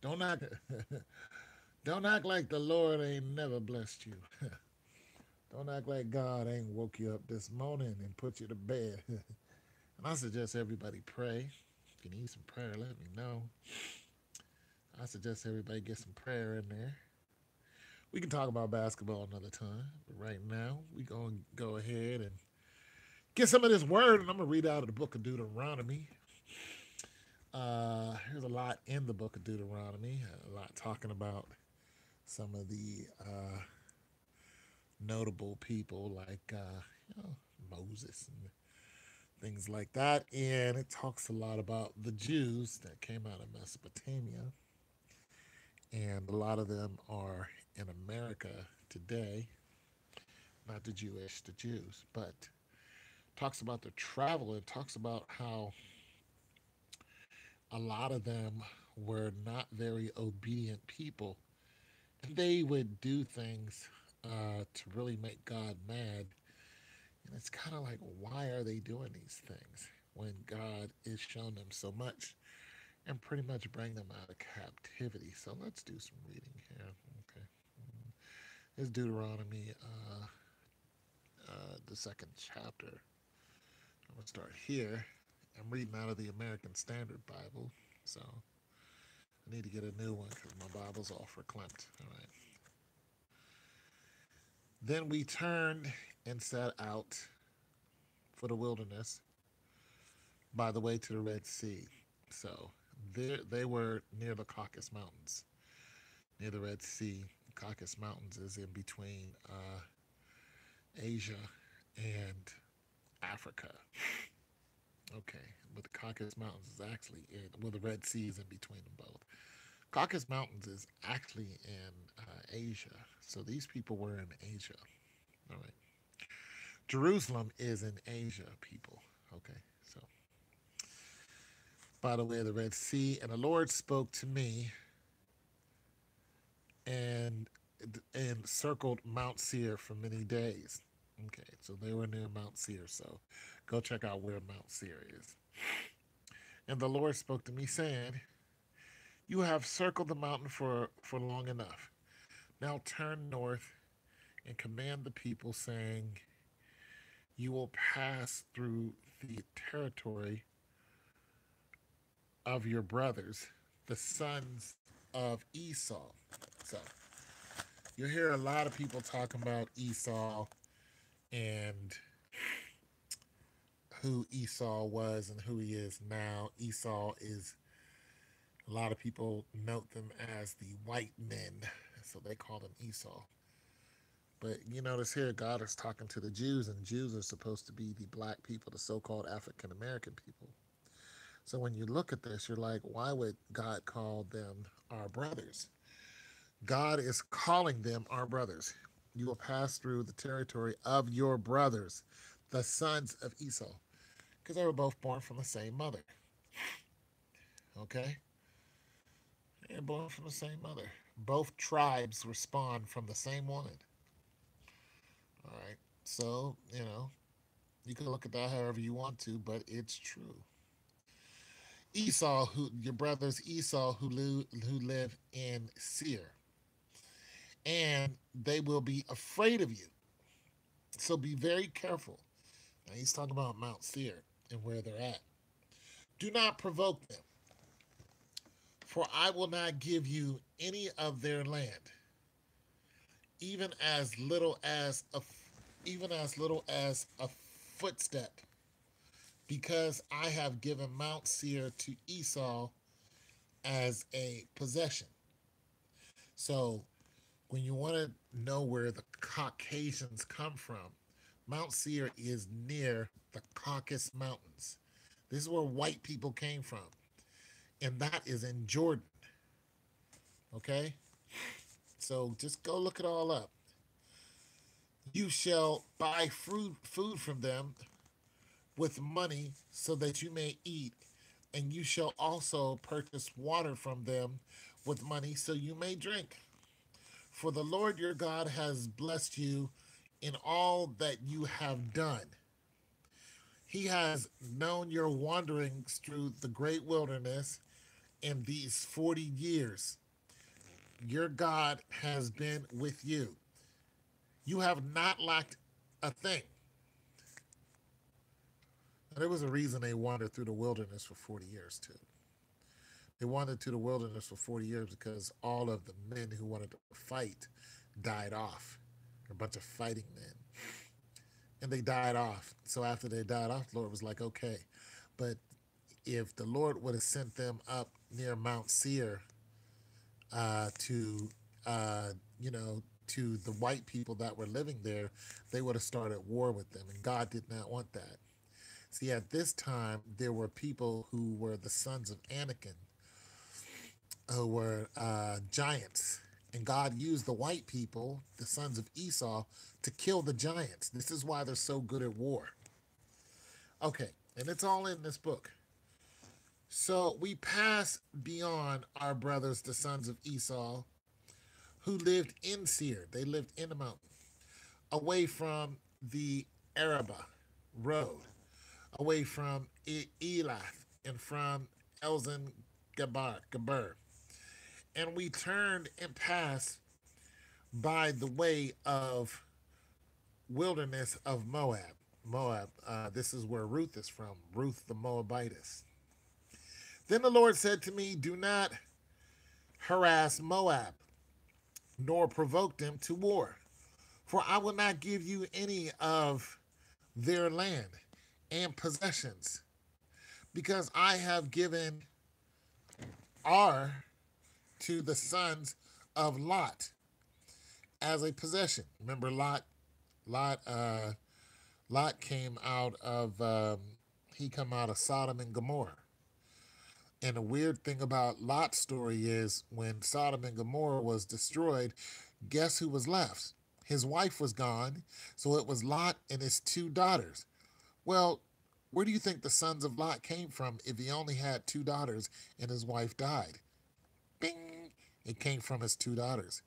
Don't act, don't act like the Lord ain't never blessed you. Don't act like God ain't woke you up this morning and put you to bed. And I suggest everybody pray. If you need some prayer, let me know. I suggest everybody get some prayer in there. We can talk about basketball another time, but right now we gonna go ahead and get some of this word, and I'm gonna read out of the book of Deuteronomy. Here's a lot in the book of Deuteronomy, a lot talking about some of the notable people like Moses and things like that. And it talks a lot about the Jews that came out of Mesopotamia. And a lot of them are in America today, not the Jewish, the Jews, but talks about their travel. It talks about how a lot of them were not very obedient people. And they would do things to really make God mad. And it's kind of like, why are they doing these things when God is showing them so much and pretty much bring them out of captivity? So let's do some reading here. Okay. It's Deuteronomy, the second chapter. I'm going to start here. I'm reading out of the American Standard Bible. So I need to get a new one because my Bible's all verklempt. All right. Then we turned and set out for the wilderness by the way to the Red Sea. So they were near the Caucasus Mountains, near the Red Sea. The Caucasus Mountains is in between Asia and Africa. Okay, but the Caucasus Mountains is actually in, well, the Red Sea is in between them both. Caucasus Mountains is actually in Asia. So these people were in Asia. All right. Jerusalem is in Asia, people. Okay, so by the way of the Red Sea, and the Lord spoke to me and circled Mount Seir for many days. Okay, so they were near Mount Seir, so go check out where Mount Seir is. And the Lord spoke to me, saying, "You have circled the mountain for long enough. Now turn north and command the people, saying, you will pass through the territory of your brothers, the sons of Esau." So you hear a lot of people talking about Esau and who Esau was and who he is now. Esau is, a lot of people note them as the white men, so they call them Esau. But you notice here, God is talking to the Jews, and Jews are supposed to be the black people, the so called African American people. So when you look at this, you're like, why would God call them our brothers? God is calling them our brothers. You will pass through the territory of your brothers, the sons of Esau, because they were both born from the same mother. Okay? They're born from the same mother. Both tribes respond from the same woman. All right? So, you can look at that however you want to, but it's true. Esau, who your brothers Esau, who live in Seir, and they will be afraid of you. So be very careful. Now he's talking about Mount Seir and where they're at. Do not provoke them, for I will not give you any of their land, even as little as a even as little as a footstep, because I have given Mount Seir to Esau as a possession. So when you want to know where the Caucasians come from, Mount Seir is near the Caucasus Mountains. This is where white people came from, and that is in Jordan. Okay? So just go look it all up. You shall buy food from them with money so that you may eat, and you shall also purchase water from them with money so you may drink. For the Lord your God has blessed you in all that you have done. He has known your wanderings through the great wilderness, in these 40 years your God has been with you. You have not lacked a thing. And there was a reason they wandered through the wilderness for 40 years, too. They wandered through the wilderness for 40 years because all of the men who wanted to fight died off. A bunch of fighting men. And they died off. So after they died off, the Lord was like, okay. But if the Lord would have sent them up near Mount Seir to, you know, to the white people that were living there, they would have started war with them. And God did not want that. See, at this time, there were people who were the sons of Anakim, who were giants. And God used the white people, the sons of Esau, to kill the giants. This is why they're so good at war. Okay, and it's all in this book. So we pass beyond our brothers, the sons of Esau, who lived in Seir. They lived in the mountain, away from the Arabah road, away from Elath, and from Elzon Gaber. And we turned and passed by the way of wilderness of Moab. Moab, this is where Ruth is from, Ruth the Moabitess. Then the Lord said to me, do not harass Moab, nor provoke them to war, for I will not give you any of their land and possessions, because I have given Ar to the sons of Lot as a possession. Remember, Lot came out of he come out of Sodom and Gomorrah. And the weird thing about Lot's story is when Sodom and Gomorrah was destroyed, guess who was left? His wife was gone, so it was Lot and his two daughters. Well, where do you think the sons of Lot came from if he only had two daughters and his wife died? Bing! It came from his two daughters.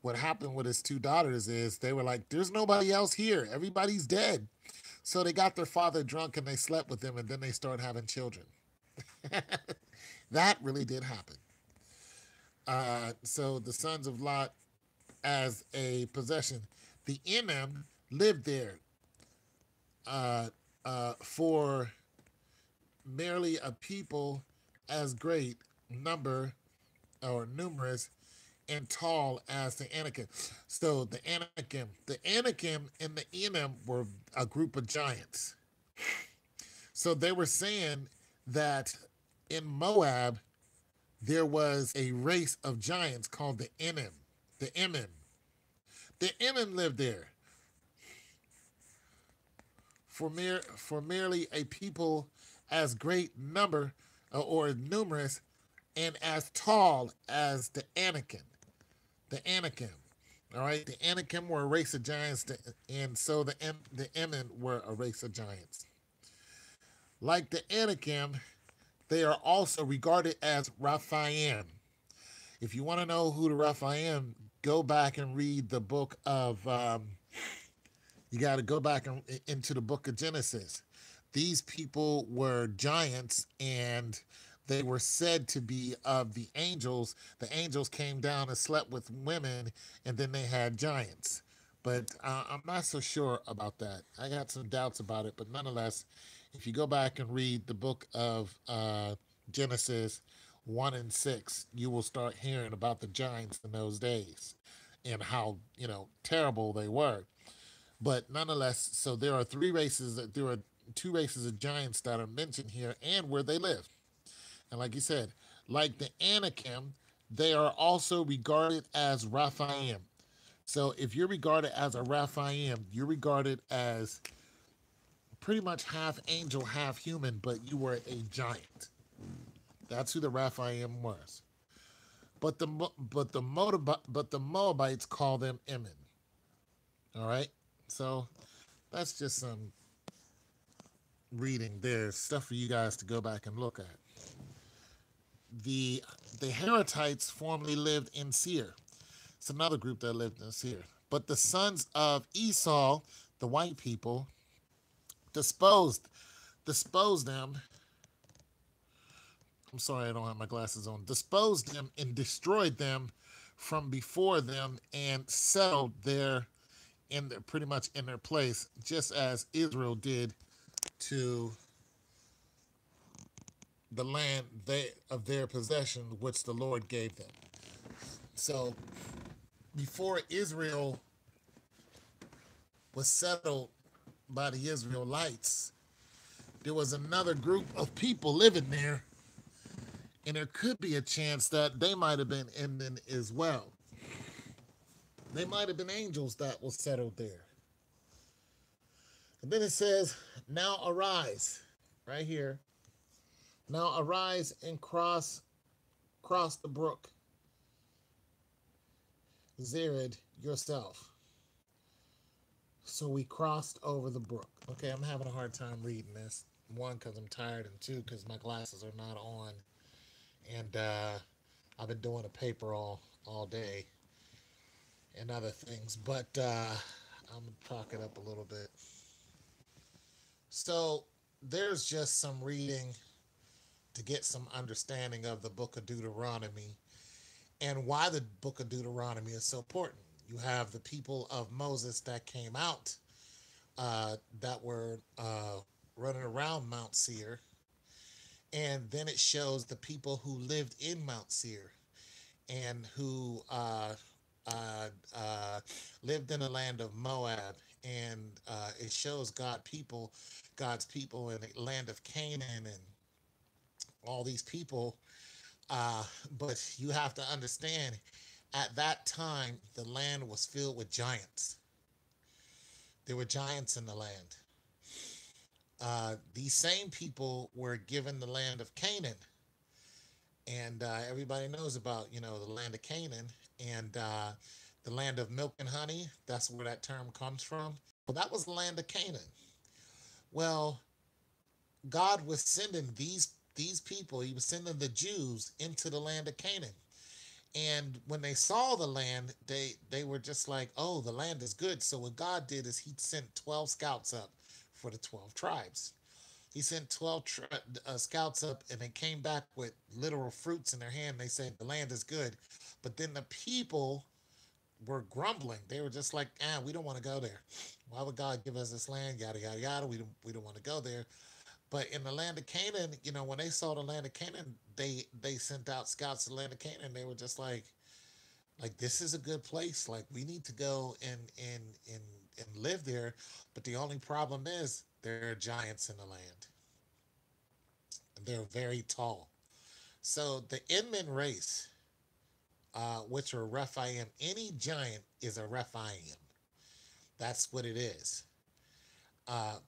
What happened with his two daughters is they were like, there's nobody else here. Everybody's dead. So they got their father drunk and they slept with him, and then they started having children. That really did happen. So the sons of Lot as a possession. The Enem lived there for merely a people as great number or numerous and tall as the Anakim. So the Anakim and the Enem were a group of giants. So they were saying that in Moab there was a race of giants called the Enem. The Enem. The Enem lived there for merely a people as great number or numerous and as tall as the Anakim. The Anakim. All right, the Anakim were a race of giants, and so the Enem were a race of giants. Like the Anakim, they are also regarded as Raphaim. If you want to know who the Raphaim, go back and read the book of. You got to go back into the book of Genesis. These people were giants, and they were said to be of the angels. The angels came down and slept with women, and then they had giants. But I'm not so sure about that. I got some doubts about it, but nonetheless, if you go back and read the book of Genesis 1 and 6, you will start hearing about the giants in those days and how, terrible they were. But nonetheless, so there are two races of giants that are mentioned here and where they live. And like you said, like the Anakim, they are also regarded as Raphaim. So if you're regarded as a Raphaim, you're regarded as pretty much half angel, half human, but you were a giant. That's who the Raphaim was. But the Moabites call them Emin. All right, so that's just some reading there, stuff for you guys to go back and look at. The Heretites formerly lived in Seir. It's another group that lived in Seir. But the sons of Esau, the white people, disposed them I'm sorry, I don't have my glasses on. Disposed them and destroyed them from before them and settled there in their, pretty much in their place, just as Israel did to the land of their possession, which the Lord gave them. So before Israel was settled by the Israelites, there was another group of people living there, and there could be a chance that they might have been Indian as well. They might have been angels that was settled there. And then it says, now arise, right here. Now arise and cross the brook, Zered yourself. So we crossed over the brook. Okay, I'm having a hard time reading this. One, because I'm tired, and two, because my glasses are not on. And I've been doing a paper all day and other things. But I'm going to talk it up a little bit. So there's just some reading to get some understanding of the book of Deuteronomy and why the book of Deuteronomy is so important. You have the people of Moses that came out that were running around Mount Seir. And then it shows the people who lived in Mount Seir and who lived in the land of Moab. And it shows God's people in the land of Canaan and all these people. But you have to understand, at that time, the land was filled with giants. There were giants in the land. These same people were given the land of Canaan, and everybody knows about the land of Canaan and the land of milk and honey. That's where that term comes from. Well, that was the land of Canaan. Well, God was sending these people. He was sending the Jews into the land of Canaan. And when they saw the land, they were just like, oh, the land is good. So what God did is he sent 12 scouts up for the 12 tribes. He sent 12 scouts up, and they came back with literal fruits in their hand. They said, the land is good. But then the people were grumbling. They were just like, we don't want to go there. Why would God give us this land? Yada, yada, yada. We don't want to go there. But in the land of Canaan, when they saw the land of Canaan, they sent out scouts to the land of Canaan. They were just like this is a good place. Like we need to go and live there. But the only problem is there are giants in the land. They're very tall. So the Inman race, which are Rephaim, any giant is a Rephaim. That's what it is.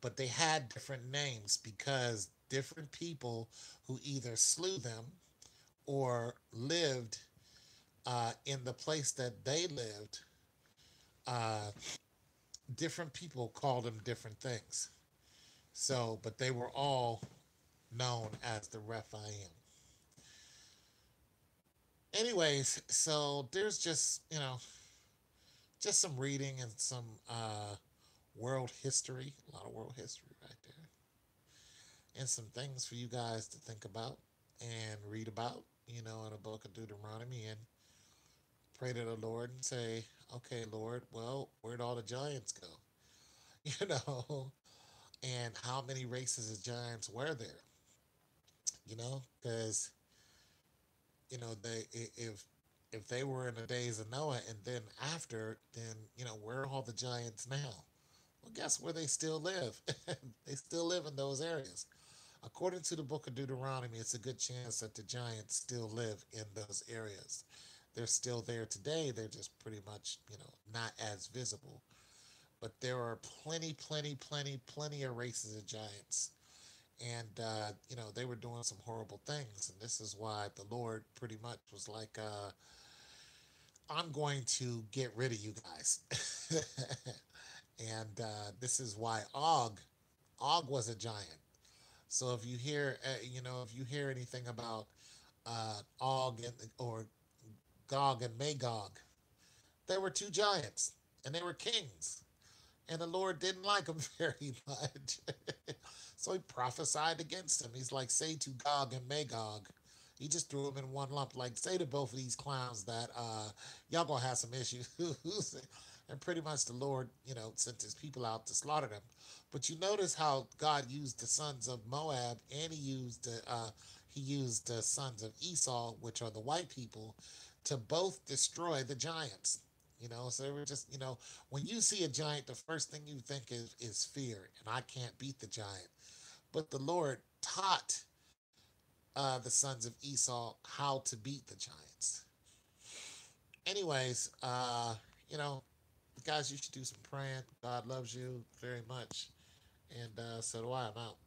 But they had different names because different people who either slew them or lived in the place that they lived, uh, different people called them different things. So, but they were all known as the Rephaim. Anyways, so there's just some reading and some world history, a lot of world history right there, and some things for you guys to think about and read about, in the book of Deuteronomy, and pray to the Lord and say, okay, Lord, well, where'd all the giants go? You know, and how many races of giants were there? Because they if they were in the days of Noah and then after, then where are all the giants now? Well, guess where they still live? They still live in those areas. According to the book of Deuteronomy, it's a good chance that the giants still live in those areas. They're still there today. They're just pretty much, not as visible. But there are plenty of races of giants. And, they were doing some horrible things. And this is why the Lord pretty much was like, I'm going to get rid of you guys. And this is why Og was a giant. So if you hear, if you hear anything about Og or Gog and Magog, they were two giants, and they were kings, and the Lord didn't like them very much. So he prophesied against them. He's like, say to Gog and Magog, He just threw them in one lump. Like, say to both of these clowns that y'all gonna have some issues. And pretty much the Lord, sent his people out to slaughter them. But you notice how God used the sons of Moab, and he used the sons of Esau, which are the white people, to both destroy the giants. So they were just, when you see a giant, the first thing you think is fear, and I can't beat the giant. But the Lord taught the sons of Esau how to beat the giants. Anyways, guys, you should do some praying. God loves you very much, and so do I. I'm out.